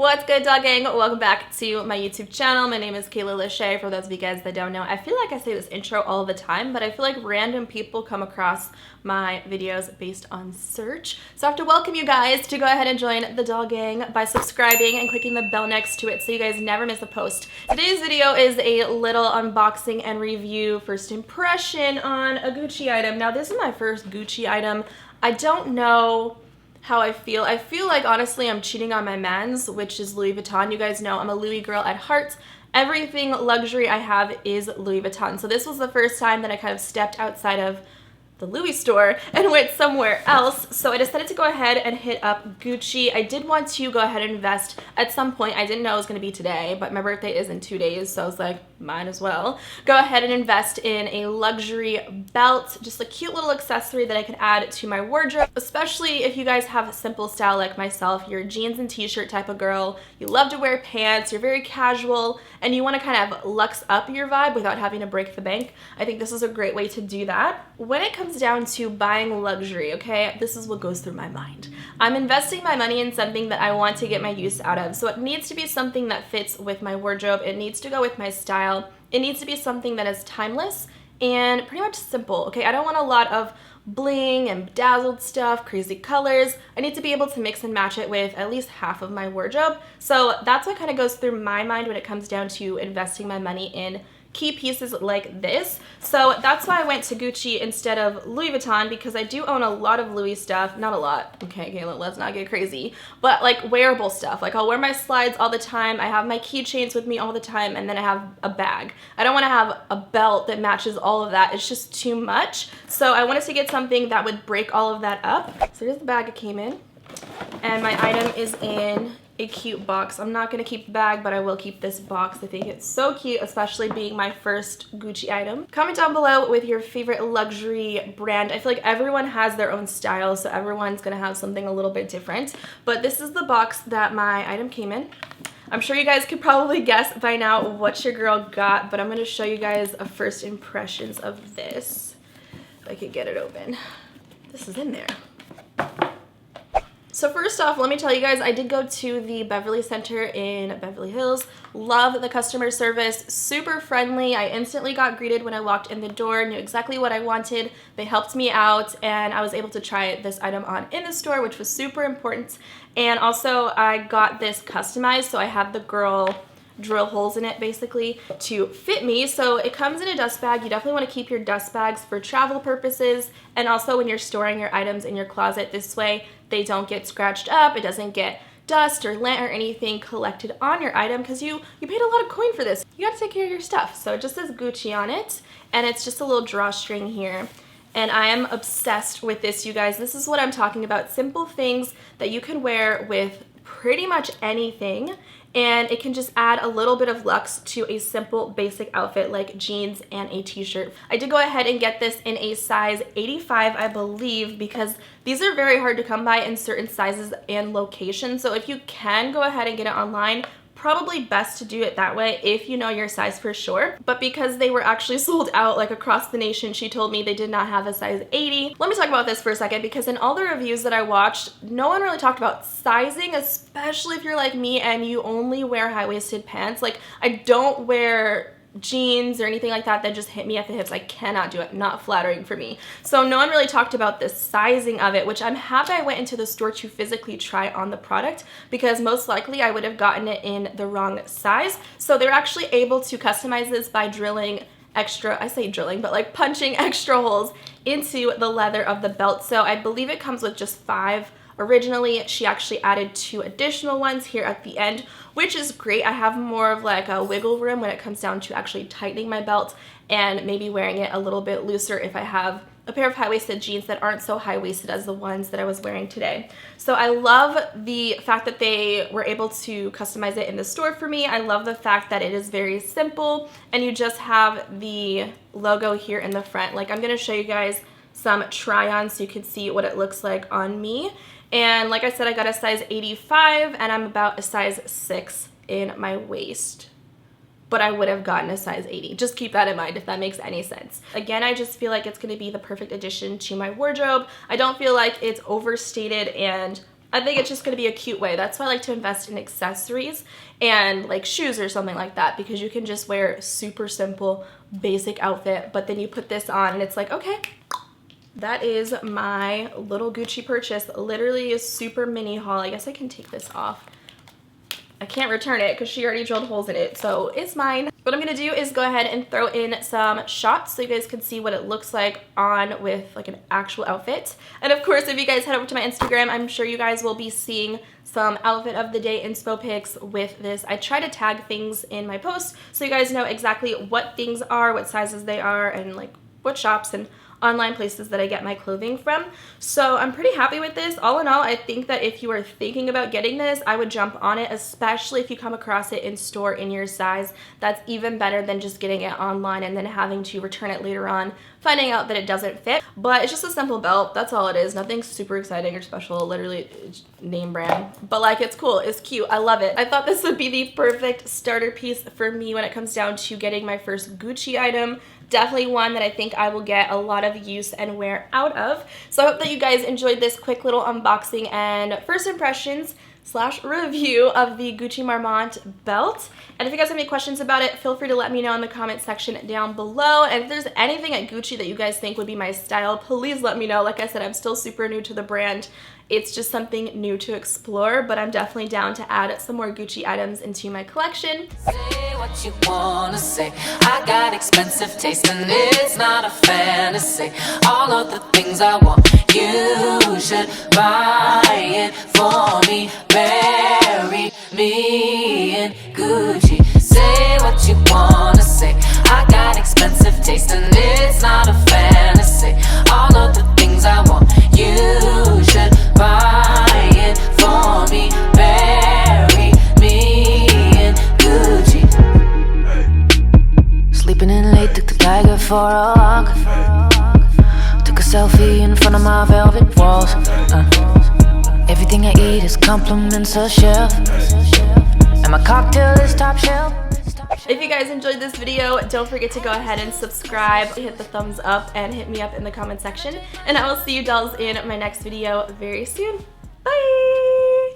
What's good, dog gang? Welcome back to my YouTube channel. My name is Kayla Lashae. For those of you guys that don't know, I feel like I say this intro all the time, but I feel like random people come across my videos based on search. So I have to welcome you guys to go ahead and join the dog gang by subscribing and clicking the bell next to it so you guys never miss a post. Today's video is a little unboxing and review, first impression on a Gucci item. Now, this is my first Gucci item. I don't know how I feel. I feel like, honestly, I'm cheating on my mans, which is Louis Vuitton. You guys know I'm a Louis girl at heart. Everything luxury I have is Louis Vuitton. So this was the first time that I kind of stepped outside of the Louis store and went somewhere else. So I decided to go ahead and hit up Gucci. I did want to go ahead and invest at some point. I didn't know it was going to be today, but my birthday is in 2 days, so I was like, might as well go ahead and invest in a luxury belt, just a cute little accessory that I could add to my wardrobe, especially if you guys have a simple style like myself. You're a jeans and t-shirt type of girl, you love to wear pants, you're very casual, and you want to kind of luxe up your vibe without having to break the bank. I think this is a great way to do that. When it comes down to buying luxury, okay, this is what goes through my mind. I'm investing my money in something that I want to get my use out of. So it needs to be something that fits with my wardrobe. It needs to go with my style. It needs to be something that is timeless and pretty much simple, okay? I don't want a lot of bling and bedazzled stuff, crazy colors. I need to be able to mix and match it with at least half of my wardrobe. So that's what kind of goes through my mind when it comes down to investing my money in key pieces like this. So that's why I went to Gucci instead of Louis Vuitton, because I do own a lot of Louis stuff. Not a lot, okay, Kayla, let's not get crazy, but like wearable stuff. Like I'll wear my slides all the time, I have my keychains with me all the time, and then I have a bag. I don't want to have a belt that matches all of that. It's just too much. So I wanted to get something that would break all of that up. So here's the bag it came in, and my item is in a cute box. I'm not gonna keep the bag, but I will keep this box. I think it's so cute, especially being my first Gucci item. Comment down below with your favorite luxury brand. I feel like everyone has their own style, so everyone's gonna have something a little bit different. But this is the box that my item came in. I'm sure you guys could probably guess by now what your girl got, but I'm gonna show you guys a first impressions of this. If I could get it open. This is in there. So first off, let me tell you guys, I did go to the Beverly Center in Beverly Hills. Love the customer service, super friendly. I instantly got greeted when I walked in the door, knew exactly what I wanted. They helped me out, and I was able to try this item on in the store, which was super important. And also I got this customized, so I had the girl drill holes in it basically to fit me. So it comes in a dust bag. You definitely want to keep your dust bags for travel purposes, and also when you're storing your items in your closet. This way they don't get scratched up, it doesn't get dust or lint or anything collected on your item, because you paid a lot of coin for this. You got to take care of your stuff. So it just says Gucci on it, and it's just a little drawstring here. And I am obsessed with this, you guys. This is what I'm talking about. Simple things that you can wear with pretty much anything, and it can just add a little bit of luxe to a simple basic outfit like jeans and a t-shirt. I did go ahead and get this in a size 85, I believe, because these are very hard to come by in certain sizes and locations. So if you can go ahead and get it online, probably best to do it that way if you know your size for sure. But because they were actually sold out like across the nation, she told me they did not have a size 80. Let me talk about this for a second, because in all the reviews that I watched, no one really talked about sizing, especially if you're like me and you only wear high-waisted pants. Like, I don't wear jeans or anything like that just hit me at the hips. I cannot do it, not flattering for me. So no one really talked about the sizing of it, which I'm happy I went into the store to physically try on the product, because most likely I would have gotten it in the wrong size. So they're actually able to customize this by drilling extra, I say drilling, but like punching extra holes into the leather of the belt. So I believe it comes with just 5 originally. She actually added 2 additional ones here at the end, which is great. I have more of like a wiggle room when it comes down to actually tightening my belt and maybe wearing it a little bit looser if I have a pair of high-waisted jeans that aren't so high-waisted as the ones that I was wearing today. So I love the fact that they were able to customize it in the store for me. I love the fact that it is very simple and you just have the logo here in the front. Like, I'm gonna show you guys some try-ons so you can see what it looks like on me. And like I said, I got a size 85, and I'm about a size 6 in my waist. But I would have gotten a size 80. Just keep that in mind if that makes any sense. Again, I just feel like it's going to be the perfect addition to my wardrobe. I don't feel like it's overstated and I think it's just going to be a cute way. That's why I like to invest in accessories and like shoes or something like that, because you can just wear a super simple, basic outfit, but then you put this on and it's like, okay, that is my little Gucci purchase. Literally a super mini haul. I guess I can take this off. I can't return it because she already drilled holes in it, so it's mine. What I'm gonna do is go ahead and throw in some shots so you guys can see what it looks like on with like an actual outfit. And of course, if you guys head over to my Instagram, I'm sure you guys will be seeing some outfit of the day inspo pics with this. I try to tag things in my posts so you guys know exactly what things are, what sizes they are, and like what shops and online places that I get my clothing from. So I'm pretty happy with this. All in all, I think that if you are thinking about getting this, I would jump on it, especially if you come across it in store in your size. That's even better than just getting it online and then having to return it later on, finding out that it doesn't fit. But it's just a simple belt. That's all it is. Nothing super exciting or special. Literally name brand. But like, it's cool. It's cute. I love it. I thought this would be the perfect starter piece for me when it comes down to getting my first Gucci item. Definitely one that I think I will get a lot of use and wear out of. So I hope that you guys enjoyed this quick little unboxing and first impressions / review of the Gucci Marmont belt. And if you guys have any questions about it, feel free to let me know in the comment section down below. And if there's anything at Gucci that you guys think would be my style, please let me know. Like I said, I'm still super new to the brand. It's just something new to explore, but I'm definitely down to add some more Gucci items into my collection. Say what you wanna say. I got expensive taste and it's not a fantasy. All of the things I want, you should buy it for me. Marry me in Gucci. Say what you wanna say. I got expensive taste and it's not a fantasy. All of the things I want, you should buy it for me. Marry me in Gucci. Sleeping in late, took the tiger for a walk. Took a selfie in front of my velvet walls. Everything I eat is compliments of chef, and my cocktail is top shelf. If you guys enjoyed this video, don't forget to go ahead and subscribe, hit the thumbs up, and hit me up in the comment section. And I will see you dolls in my next video very soon. Bye!